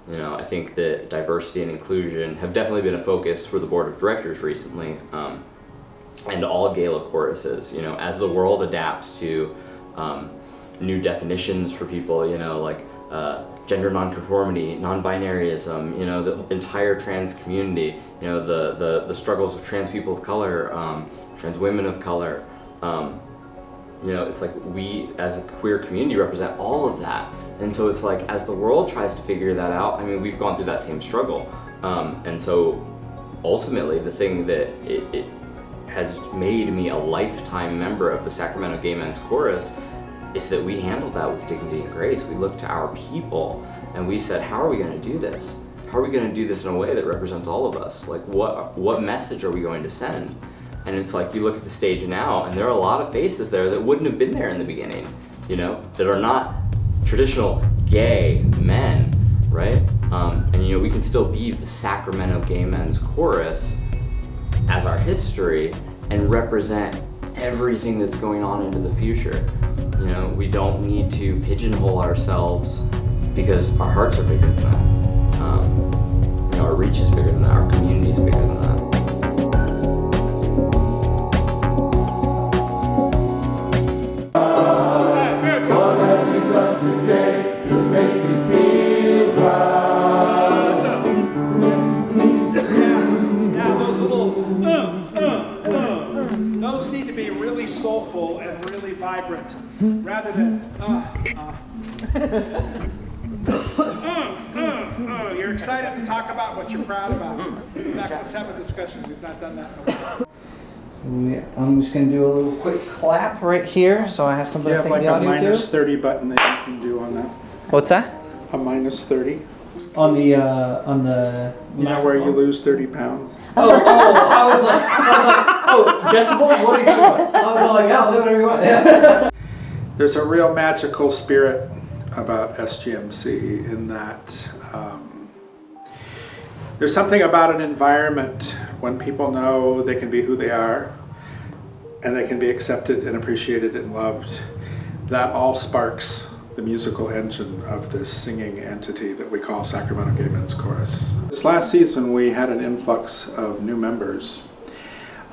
You know, I think that diversity and inclusion have definitely been a focus for the board of directors recently, and all gala choruses. You know, as the world adapts to new definitions for people, you know, like gender nonconformity, non-binaryism, you know, the entire trans community, you know, the struggles of trans people of color, trans women of color. You know, it's like we as a queer community represent all of that. And so it's like, as the world tries to figure that out, I mean, we've gone through that same struggle. And so ultimately the thing that it has made me a lifetime member of the Sacramento Gay Men's Chorus is that we handled that with dignity and grace. We looked to our people and we said, how are we going to do this? How are we going to do this in a way that represents all of us? Like, what message are we going to send? And it's like, you look at the stage now and there are a lot of faces there that wouldn't have been there in the beginning, you know, that are not traditional gay men, right? And you know, we can still be the Sacramento Gay Men's Chorus as our history and represent everything that's going on into the future. You know, we don't need to pigeonhole ourselves because our hearts are bigger than that. You know, our reach is bigger than that, our community is bigger than that. What have you done today to make me feel proud? Yeah, those little those need to be really soulful and really vibrant, rather than You're excited to talk about what you're proud about. In fact, let's have a discussion. We've not done that in a while. I'm just going to do a little quick clap right here, so I have somebody to sing the audio You have like a to. -30 button that you can do on that. What's that? A -30. On the You know where you lose 30 pounds? Oh, I was like, oh, decibels? What are you talking about? I was all like, yeah, whatever you want. There's a real magical spirit about SGMC in that there's something about an environment when people know they can be who they are and they can be accepted and appreciated and loved. That all sparks the musical engine of this singing entity that we call Sacramento Gay Men's Chorus. This last season we had an influx of new members,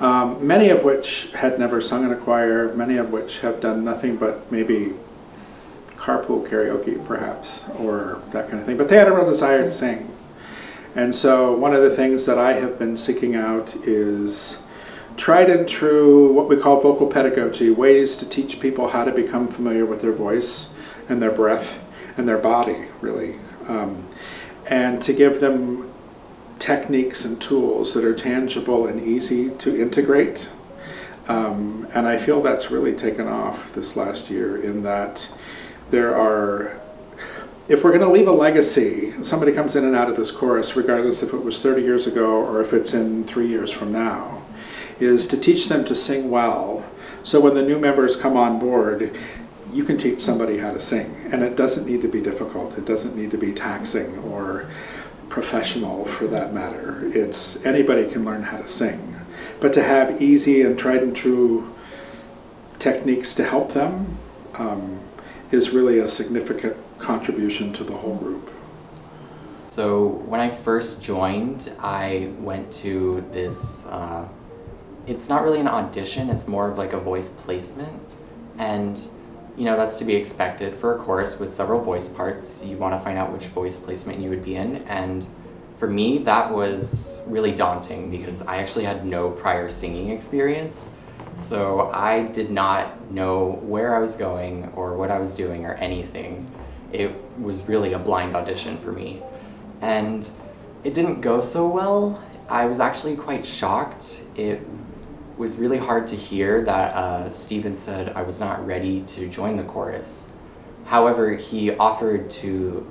many of which had never sung in a choir, many of which have done nothing but maybe carpool karaoke perhaps, or that kind of thing, but they had a real desire to sing. And so one of the things that I have been seeking out is tried and true, what we call vocal pedagogy, ways to teach people how to become familiar with their voice and their breath and their body, really. And to give them techniques and tools that are tangible and easy to integrate. And I feel that's really taken off this last year in that there are, if we're going to leave a legacy, somebody comes in and out of this chorus, regardless if it was 30 years ago or if it's in 3 years from now, is to teach them to sing well. So when the new members come on board, you can teach somebody how to sing. And it doesn't need to be difficult. It doesn't need to be taxing or professional for that matter. It's anybody can learn how to sing. But to have easy and tried and true techniques to help them is really a significant contribution to the whole group. So when I first joined, I went to this, it's not really an audition, it's more of like a voice placement. And you know, that's to be expected for a chorus with several voice parts. You want to find out which voice placement you would be in. And for me, that was really daunting because I actually had no prior singing experience. So I did not know where I was going or what I was doing or anything. It was really a blind audition for me. And it didn't go so well. I was actually quite shocked. It was really hard to hear that Steven said I was not ready to join the chorus. However, he offered to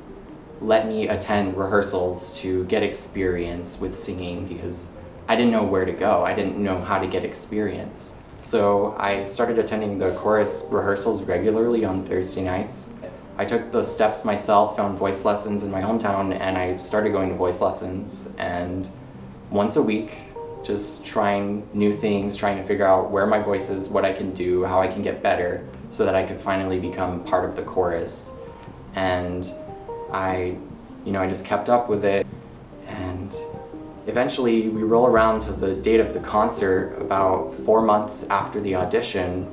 let me attend rehearsals to get experience with singing because I didn't know where to go. I didn't know how to get experience. So I started attending the chorus rehearsals regularly on Thursday nights. I took those steps myself, found voice lessons in my hometown, and I started going to voice lessons. And once a week, just trying new things, trying to figure out where my voice is, what I can do, how I can get better, so that I could finally become part of the chorus. And I you know, I just kept up with it. And eventually we roll around to the date of the concert about 4 months after the audition,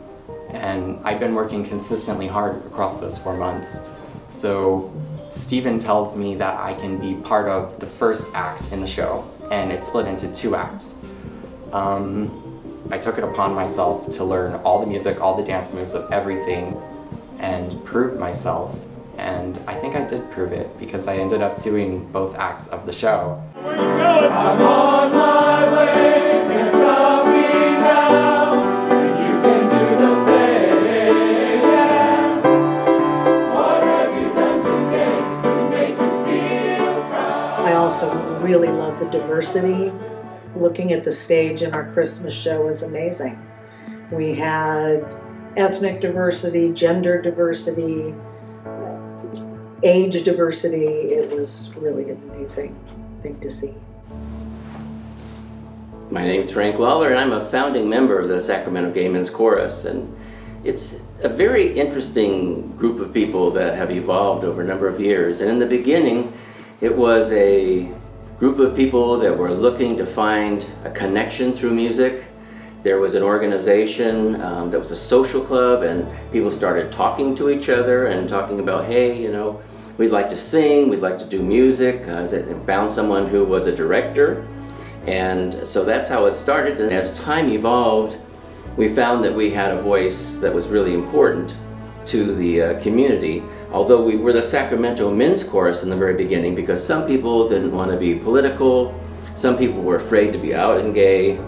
and I've been working consistently hard across those 4 months. So Steven tells me that I can be part of the first act in the show, and it's split into 2 acts. I took it upon myself to learn all the music, all the dance moves of everything, and prove myself. And I think I did prove it, because I ended up doing both acts of the show. I'm on my way, can't stop me now. You can do the same. Yeah. What have you done today to make you feel proud? I also really love the diversity. Looking at the stage in our Christmas show is amazing. We had ethnic diversity, gender diversity, age diversity. It was really an amazing thing to see. My name's Frank Lawler, and I'm a founding member of the Sacramento Gay Men's Chorus, and it's a very interesting group of people that have evolved over a number of years. And in the beginning, it was a group of people that were looking to find a connection through music. There was an organization that was a social club, and people started talking to each other and talking about, hey, you know, we'd like to sing, we'd like to do music. And found someone who was a director, and so that's how it started. And as time evolved, we found that we had a voice that was really important to the community. Although we were the Sacramento Men's Chorus in the very beginning, because some people didn't want to be political, some people were afraid to be out and gay,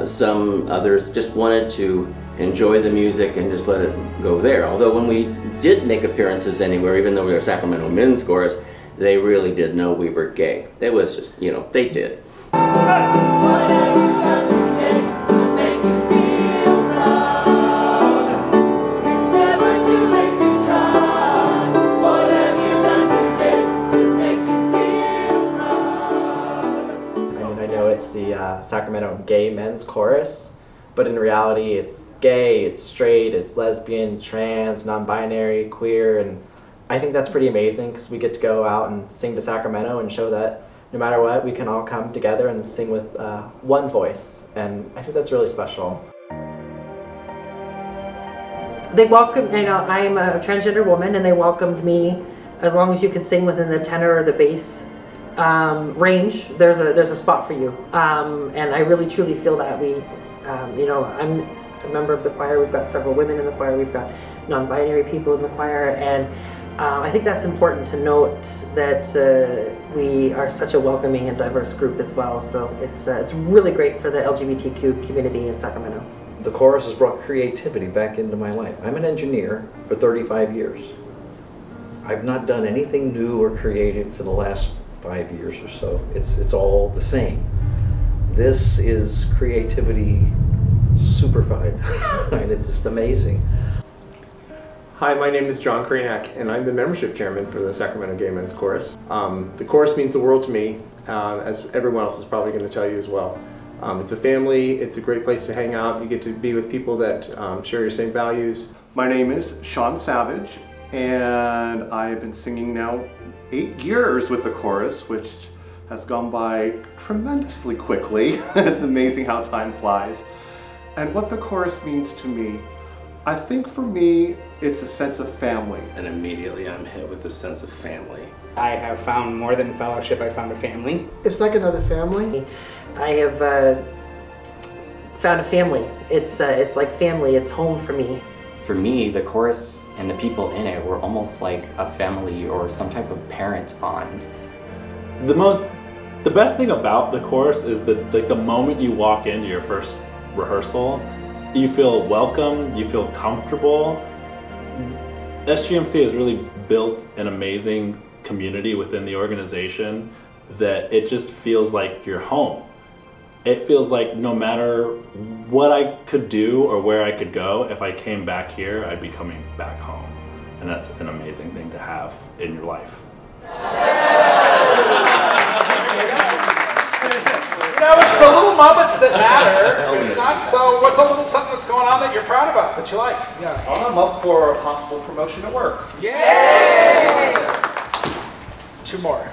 some others just wanted to enjoy the music and just let it go there. Although when we did make appearances anywhere, even though we were Sacramento Men's Chorus, they really did know we were gay. It was just, you know, they did. It's the Sacramento Gay Men's Chorus, but in reality it's gay, it's straight, it's lesbian, trans, non-binary, queer, and I think that's pretty amazing because we get to go out and sing to Sacramento and show that no matter what, we can all come together and sing with one voice, and I think that's really special. They welcomed, you know, I'm a transgender woman, and they welcomed me as long as you could sing within the tenor or the bass range. There's a spot for you, and I really truly feel that we, you know, I'm a member of the choir. We've got several women in the choir. We've got non-binary people in the choir, and I think that's important to note that we are such a welcoming and diverse group as well. So it's really great for the LGBTQ community in Sacramento. The chorus has brought creativity back into my life. I'm an engineer for 35 years. I've not done anything new or creative for the last 5 years or so. It's all the same. This is creativity superfied. And it's just amazing. Hi, my name is John Kranak, and I'm the membership chairman for the Sacramento Gay Men's Chorus. The chorus means the world to me, as everyone else is probably going to tell you as well. It's a family, it's a great place to hang out, you get to be with people that share your same values. My name is Sean Savage, and I have been singing now 8 years with the chorus, which has gone by tremendously quickly. It's amazing how time flies. And what the chorus means to me, I think for me, it's a sense of family. And immediately I'm hit with a sense of family. I have found more than fellowship, I found a family. It's like another family. I have found a family. It's like family, it's home for me. For me, the chorus and the people in it were almost like a family or some type of parent bond. The best thing about the chorus is that the moment you walk into your first rehearsal, you feel welcome, you feel comfortable. SGMC has really built an amazing community within the organization that it just feels like you're home. It feels like no matter what I could do or where I could go, if I came back here, I'd be coming back home. And that's an amazing thing to have in your life. Now it's the little moments that matter. It's not, so what's a little something that's going on that you're proud about, that you like? Yeah. I'm up for a possible promotion at work. Yay! 2 more.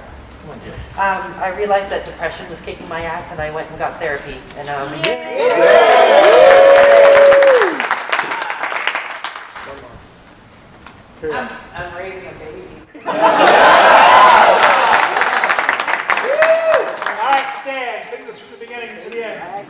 I realized that depression was kicking my ass, and I went and got therapy. And I'm raising a baby. All right, stand. Sing this from the beginning to the end.